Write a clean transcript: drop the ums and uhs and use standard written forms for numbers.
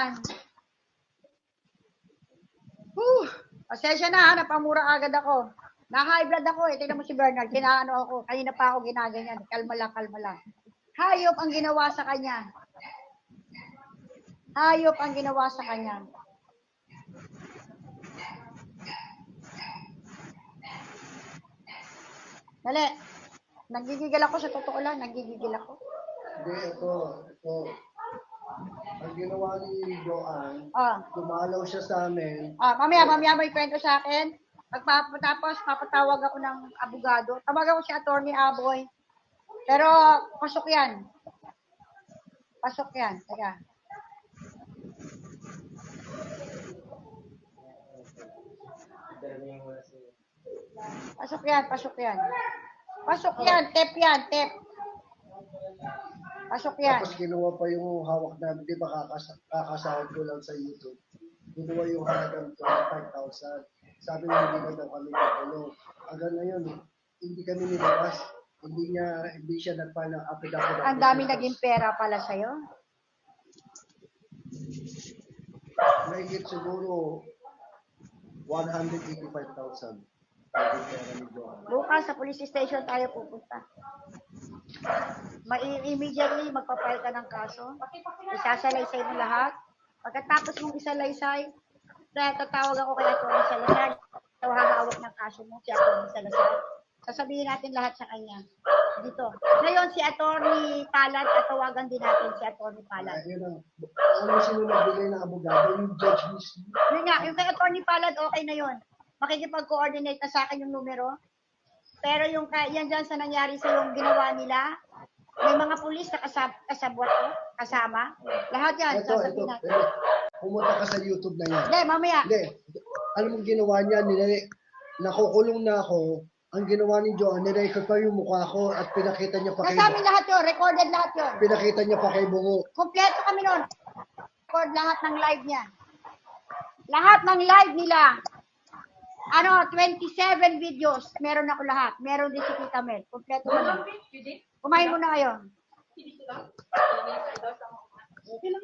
yan. Pasensya na ha, napamura agad ako. Na-high blood ako eh. Tingnan mo si Bernard, kinaano ako. Kanina pa ako ginaganyan. Kalma lang, kalma lang. Hayop ang ginawa sa kanya. Hayop ang ginawa sa kanya. Dali. Nagigigil ako sa totoo lang. Nagigigil ako. Hindi, ito. Ang ginawa ni Joanne, dumalaw siya sa amin. Mamaya may kwento sa akin. Tapos, papatawag ako ng abogado. Tawagan ko si Attorney Aboy. Pero, pasok yan. Pasok yan. Teka. Pasok yan. Pasok yan. Tep yan. Pasok yan. Tapos ginawa pa yung hawak namin. Di ba kakasahod ko lang sa YouTube. Ginawa yung halagang 25,000. Sabi niya, hindi na daw kami nakulong. Hanggang ngayon, hindi kami nilabas. Hindi siya nagpala ng apid-apid. Ang dami naging pera pala sa'yo. Mahigit siguro 185,000. Bukas sa police station tayo pupunta. Immediately magpapile ka ng kaso. Isasalaysay mo lahat. Pagkatapos mong isalaysay, tatawag ako kay Atty. Salazar. Ito hahawak ng kaso mo, si Atty. Salazar. Sasabihin natin lahat sa kanya. Dito. Ngayon, si Atty. Palad, tawagan din natin si Atty. Palad. Sino nagbigay ng abogado? Yung judge mismo. Yun nga, yung kay Atty. Palad, okay na yun. Makikipag-coordinate na sa akin yung numero. Pero yung yan dyan sa nangyari sa yung ginawa nila, may mga pulis na kasabwat ko, kasama. Lahat yan, sasabihin natin. Pumunta ka sa YouTube na yan. Hindi, mamaya. Hindi. Alam mo ginawa niya, nakukulong na ako. Ang ginawa ni Joanne, nirecord pa yung mukha ko at pinakita niya pa kay... Nasabi lahat yun, recorded lahat yun. Pinakita niya pa kay Bungo. Kompleto kami nun. Record lahat ng live niya. Lahat ng live nila. 27 videos. Meron ako lahat. Meron din si Tita Mel. Kompleto kami. Kumain mo na ngayon. Okay lang.